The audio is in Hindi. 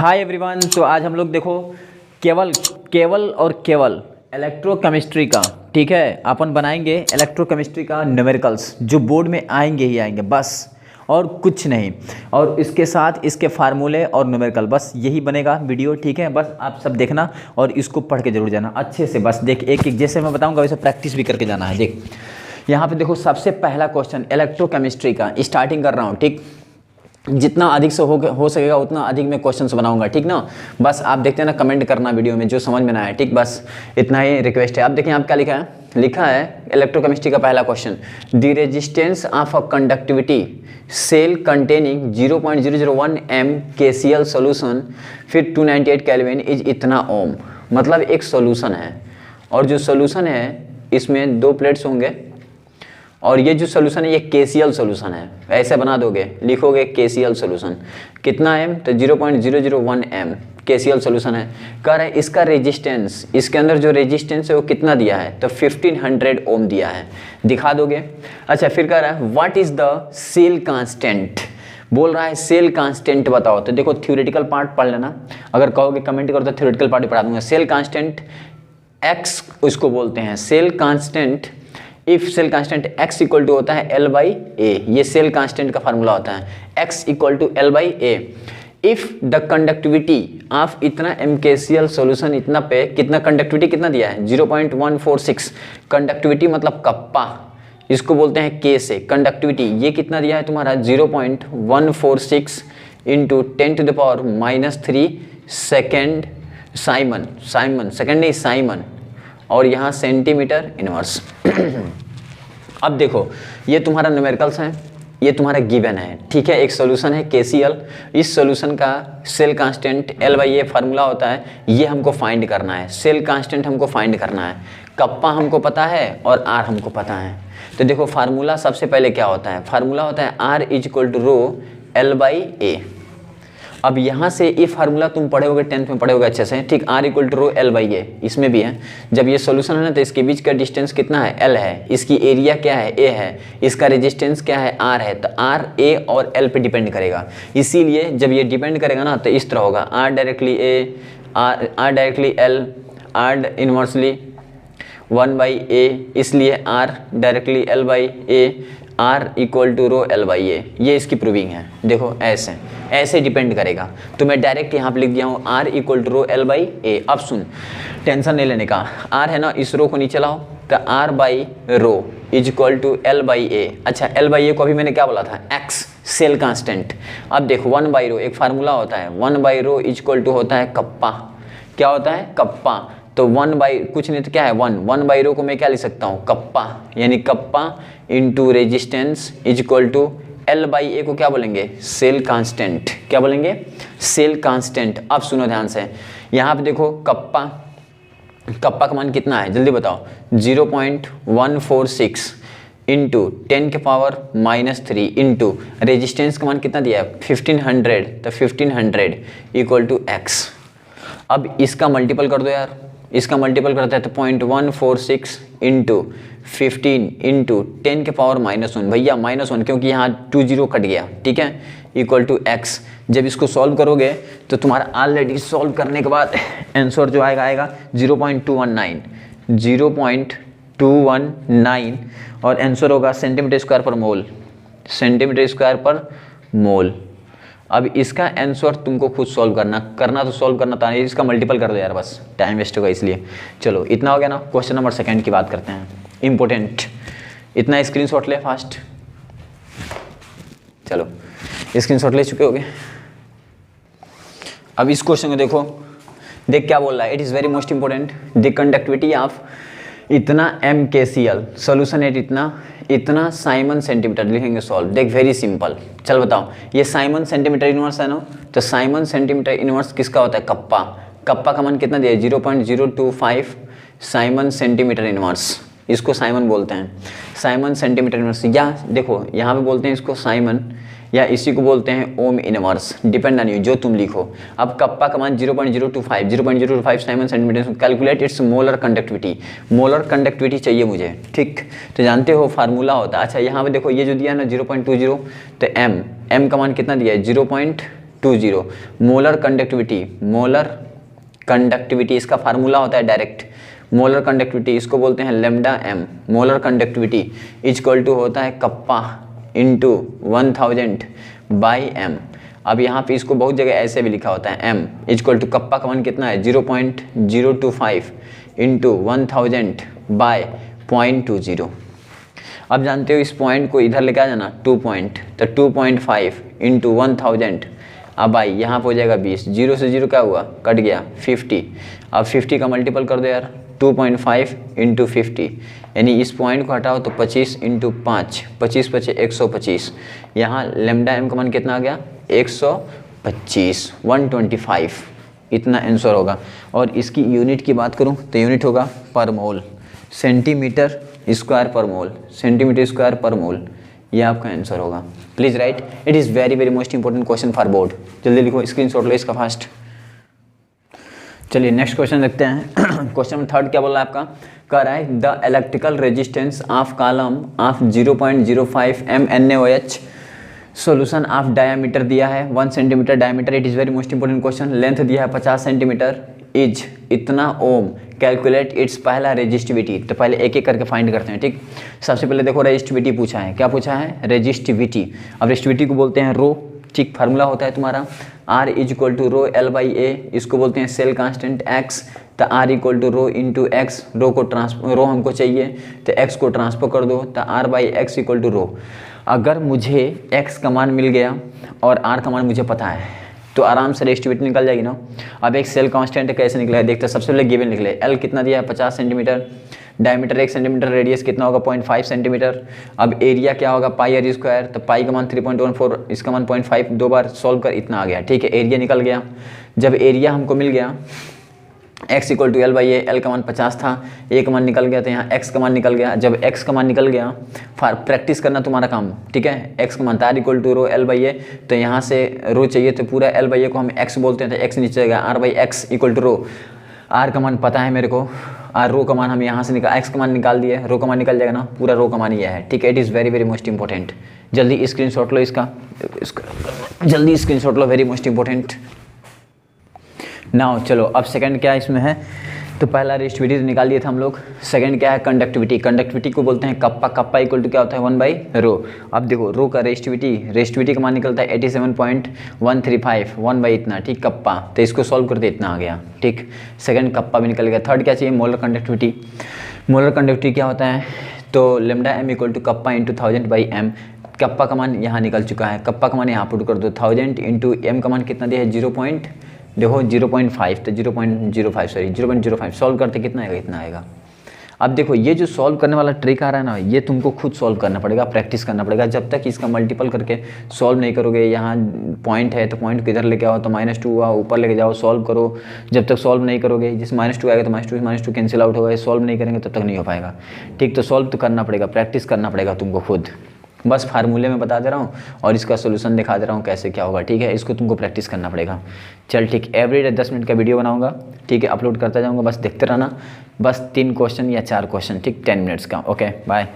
Hi everyone. तो आज हम लोग देखो केवल केवल और केवल इलेक्ट्रोकेमिस्ट्री का, ठीक है, अपन बनाएंगे इलेक्ट्रोकेमिस्ट्री का न्यूमेरिकल्स जो बोर्ड में आएंगे ही आएंगे, बस और कुछ नहीं। और इसके साथ इसके फार्मूले और न्यूमेरिकल, बस यही बनेगा वीडियो, ठीक है। बस आप सब देखना और इसको पढ़ के जरूर जाना अच्छे से। बस देख एक एक जैसे मैं बताऊंगा वैसे प्रैक्टिस भी करके जाना है। देख यहाँ पे देखो सबसे पहला क्वेश्चन इलेक्ट्रोकेमिस्ट्री का स्टार्टिंग कर रहा हूँ, ठीक। जितना अधिक से हो सकेगा उतना अधिक मैं क्वेश्चंस बनाऊंगा, ठीक ना। बस आप देखते हैं ना, कमेंट करना वीडियो में जो समझ में ना आए, ठीक। बस इतना ही रिक्वेस्ट है। आप देखिए आप क्या लिखा है इलेक्ट्रोकेमिस्ट्री का पहला question, the resistance of a conductivity cell containing 0.001 M KCl solution फिर 298 केल्विन इज इतना ओम। मतलब एक सोल्यूशन है और जो सोल्यूशन है इसमें दो प्लेट्स होंगे और ये जो सोल्यूशन है ये KCl सोल्यूशन है। ऐसे बना दोगे, लिखोगे KCl सोल्यूशन कितना एम, तो 0.001 एम KCl सोल्यूशन है। कह रहे हैं इसका रेजिस्टेंस, इसके अंदर जो रेजिस्टेंस है वो कितना दिया है, तो 1500 ओम दिया है। दिखा दोगे। अच्छा फिर कह रहा है what is the cell constant, बोल रहा है सेल कांस्टेंट बताओ। तो देखो थ्योरेटिकल पार्ट पढ़ लेना, अगर कहोगे कमेंट करो तो थ्योरेटिकल पार्ट भी पढ़ा दूंगा। सेल कांस्टेंट एक्स उसको बोलते हैं, cell constant. If cell constant x equal to होता है L/A, ये सेल कांस्टेंट का फार्मूला होता है, x equal to L/A। If the conductivity of इतना MKCl सोल्यूशन, इतना पे कितना कंडक्टिविटी कितना दिया है 0.146 कंडक्टिविटी मतलब कप्पा, इसको बोलते हैं K से कंडक्टिविटी। ये कितना दिया है तुम्हारा 0.146 इंटू 10⁻³ सेकेंड साइमन, सेकेंड नहीं साइमन, और यहाँ सेंटीमीटर इनवर्स। अब देखो ये तुम्हारा न्यूमेरिकल्स है, ये तुम्हारा गिवन है, ठीक है। एक सॉल्यूशन है KCl, इस सॉल्यूशन का सेल कांस्टेंट L/A फार्मूला होता है, ये हमको फाइंड करना है। सेल कांस्टेंट हमको फाइंड करना है, कप्पा हमको पता है और R हमको पता है। तो देखो फार्मूला सबसे पहले क्या होता है, फार्मूला होता है R = ρ L/A। अब यहाँ से ये फार्मूला तुम पढ़े होगे 10th में पढ़े होगे अच्छे से, ठीक। R = ρ L/A इसमें भी है। जब ये सॉल्यूशन है ना तो इसके बीच का डिस्टेंस कितना है, L है, इसकी एरिया क्या है, A है, इसका रेजिस्टेंस क्या है, R है। तो R A और L पे डिपेंड करेगा, इसीलिए जब ये डिपेंड करेगा ना तो इस तरह होगा R directly A, R directly L, R inversely 1/A, इसलिए R directly L/A, R = ρ L/A। ये इसकी प्रूविंग है। देखो ऐसे डिपेंड करेगा, तो मैं डायरेक्ट यहाँ पे लिख दिया हूँ R = ρ L/A। अब सुन, टेंशन नहीं लेने का, R है ना, इस रो को नीचे लाओ, तो R/ρ = L/A। अच्छा L/A को अभी मैंने क्या बोला था, X सेल कांस्टेंट। अब देखो 1/ρ एक फार्मूला होता है, 1/ρ = होता है कप्पा। क्या होता है, कप्पा। तो 1/ कुछ नहीं तो क्या है 1/ρ को मैं क्या लिख सकता हूँ, कप्पा, यानी कप्पा इंटू रेजिस्टेंस = L/A को क्या बोलेंगे, सेल कांस्टेंट। क्या बोलेंगे, सेल कांस्टेंट। अब सुनो ध्यान से, यहाँ पे देखो कप्पा का मान कितना है जल्दी बताओ, 0.146 इंटू 10⁻³ इंटू रेजिस्टेंस का मान कितना दिया है 1500, तो 1500 = x। अब इसका मल्टीपल कर दो यार, इसका मल्टीपल करता है तो 0.146 इंटू 15 इंटू 10⁻⁻1, भैया -1 क्योंकि यहाँ 2 0 कट गया, ठीक है, = x। जब इसको सॉल्व करोगे तो तुम्हारा ऑलरेडी सॉल्व करने के बाद आंसर जो आएगा 0.219 और आंसर होगा cm²/मोल। अब इसका आंसर तुमको खुद सॉल्व करना तो सॉल्व करना था, इसका मल्टीपल कर दो यार, बस टाइम वेस्ट होगा इसलिए। चलो इतना हो गया ना। क्वेश्चन नंबर 2 की बात करते हैं, इंपॉर्टेंट। इतना स्क्रीनशॉट ले फास्ट, चलो स्क्रीनशॉट ले चुके होगे। अब इस क्वेश्चन को देखो, देख क्या बोल रहा है, it is very most important. The conductivity of इतना MKCl सोल्यूशन है इतना साइमन सेंटीमीटर, लिखेंगे सॉल्व। देख वेरी सिंपल, चल बताओ, ये साइमन सेंटीमीटर इनवर्स है ना, तो साइमन सेंटीमीटर इनवर्स किसका होता है, कप्पा का मान कितना दिया है 0.025 साइमन सेंटीमीटर इनवर्स, इसको साइमन बोलते हैं, साइमन सेंटीमीटर इनवर्स। या देखो यहाँ पे बोलते हैं इसको साइमन, या इसी को बोलते हैं ohm inverse, depend on you जो तुम लिखो। अब कप्पा का मान 0.025 Simon centimetre, calculate its molar conductivity चाहिए मुझे, ठीक। तो जानते हो फार्मूला होता है। अच्छा यहाँ पे देखो ये जो दिया है ना 0.20, तो एम का मान कितना दिया है 0.20। मोलर कंडक्टिविटी इसका फार्मूला होता है डायरेक्ट, मोलर कंडक्टिविटी इसको बोलते हैं lambda M. Molar conductivity equal to होता है कप्पा इंटू 1000 बाई एम। अब यहाँ पे इसको बहुत जगह ऐसे भी लिखा होता है एम इक्वल टू कप्पा का मान कितना है 0.025 इंटू 1000 बाय 0.20। अब जानते हो इस पॉइंट को इधर लेके आ जाना 2 पॉइंट, तो 2.5 इंटू 1000 अब आई यहाँ पर हो जाएगा 20, 0 से 0 क्या हुआ कट गया 50। अब 50 का मल्टीपल कर दो यार 2.5 इंटू 50, यानी इस पॉइंट को हटाओ तो 25 इंटू 5, 25 पचे 125। यहाँ लेमडा एम का मान कितना आ गया 125, 125 इतना आंसर होगा। और इसकी यूनिट की बात करूँ तो यूनिट होगा पर मोल, सेंटीमीटर स्क्वायर पर मोल, सेंटीमीटर स्क्वायर पर मोल, ये आपका आंसर होगा। Please write, it is very very most important question for board. जल्दी लिखो, स्क्रीनशॉट लो इसका फास्ट। चलिए नेक्स्ट क्वेश्चन देखते हैं। क्वेश्चन नंबर 3 क्या बोल रहा है आपका, कह रहा है the electrical resistance of column of 0.05 mNaOH solution of diameter दिया है 1 centimetre diameter. It is very most important question. Length दिया है 50 सेंटीमीटर, इज इतना ओम, कैलकुलेट इट्स पहला रेजिस्टिविटी। तो पहले एक एक करके फाइंड करते हैं, ठीक। सबसे पहले देखो रेजिस्टिविटी पूछा है, क्या पूछा है रेजिस्टिविटी। अब रेजिस्टिविटी को बोलते हैं रो, ठीक। फार्मूला होता है तुम्हारा R is equal to rho L by A, इसको बोलते हैं सेल कांस्टेंट X। तो R equal to rho into X, rho हमको चाहिए तो X को ट्रांसफर कर दो, तो R by x equal to rho. अगर मुझे X का मान मिल गया और R का मान मुझे पता है तो आराम से रेजिस्टिविटी निकल जाएगी ना। अब एक सेल कांस्टेंट कैसे निकला है देखते हैं। सबसे पहले गिवन निकले, L कितना दिया है 50 सेंटीमीटर, डायमीटर 1 सेंटीमीटर, रेडियस कितना होगा 0.5 सेंटीमीटर। अब एरिया क्या होगा पाई आर स्क्वायर, तो पाई का मान 3.14, इसका मान 0.5, 2 बार सॉल्व कर इतना आ गया, ठीक है। एरिया निकल गया। जब एरिया हमको मिल गया x equal to L by A, L का मान 50 था, ए का मान निकल गया, तो यहाँ x का मान निकल गया। जब x का मान निकल गया, प्रैक्टिस करना तुम्हारा काम, ठीक है। x का मान तार equal to rho L by A, तो यहाँ से रो चाहिए तो पूरा एल बाई ए को हम x बोलते हैं, तो x नीचे जाएगा, r by x equal to rho. r का मान पता है मेरे को, r रो का मान हम यहाँ से निकाल, x का मान निकाल दिए, रो का मान निकल जाएगा ना, पूरा रो का मान ये है, ठीक है। It is very very most important. जल्दी स्क्रीनशॉट लो इसका जल्दी स्क्रीनशॉट लो, वेरी मोस्ट इंपॉर्टेंट। नाउ चलो अब सेकंड क्या इसमें है, तो पहला रेजिस्टिविटी तो निकाल दिए थे हम लोग। सेकंड क्या है कंडक्टिविटी। कंडक्टिविटी को बोलते हैं कप्पा, कप्पा इक्वल टू क्या होता है 1 बाई रो। अब देखो रो का रेजिस्टिविटी का मान निकलता है 87.135, 1 बाई इतना, ठीक कप्पा। तो इसको सॉल्व करते इतना आ गया, ठीक। सेकंड कप्पा भी निकल गया। थर्ड क्या चाहिए मोलर कंडक्टिविटी। मोलर कंडक्टिविटी क्या होता है, तो lambda M equal to kappa into 1000 by M. Kappa का मान यहाँ निकल चुका है, कप्पा का मान यहाँ पुट कर दो, 1000 इंटू एम का मान कितना दिया है 0.5, तो 0.05 सॉल्व करते कितना आएगा इतना आएगा। अब देखो ये जो सॉल्व करने वाला ट्रिक आ रहा है ना, ये तुमको खुद सॉल्व करना पड़ेगा, प्रैक्टिस करना पड़ेगा। जब तक इसका मल्टीपल करके सॉल्व नहीं करोगे, यहाँ पॉइंट है तो पॉइंट को इधर लेके आओ, तो -2 हुआ, ऊपर लेके जाओ सॉल्व करो। जब तक सॉल्व नहीं करोगे, जिस -2 आएगा तो -2 कैंसिल आउट होगा, सॉल्व नहीं करेंगे तब तक नहीं हो पाएगा, ठीक। तो सॉल्व तो करना पड़ेगा, प्रैक्टिस करना पड़ेगा तुमको खुद। बस फार्मूले में बता दे रहा हूँ और इसका सोल्यूशन दिखा दे रहा हूँ कैसे क्या होगा, ठीक है। इसको तुमको प्रैक्टिस करना पड़ेगा। चल ठीक, एवरीडे 10 मिनट का वीडियो बनाऊंगा, ठीक है, अपलोड करता जाऊँगा, बस देखते रहना। बस 3 क्वेश्चन या 4 क्वेश्चन, ठीक, 10 मिनट्स का। Okay bye.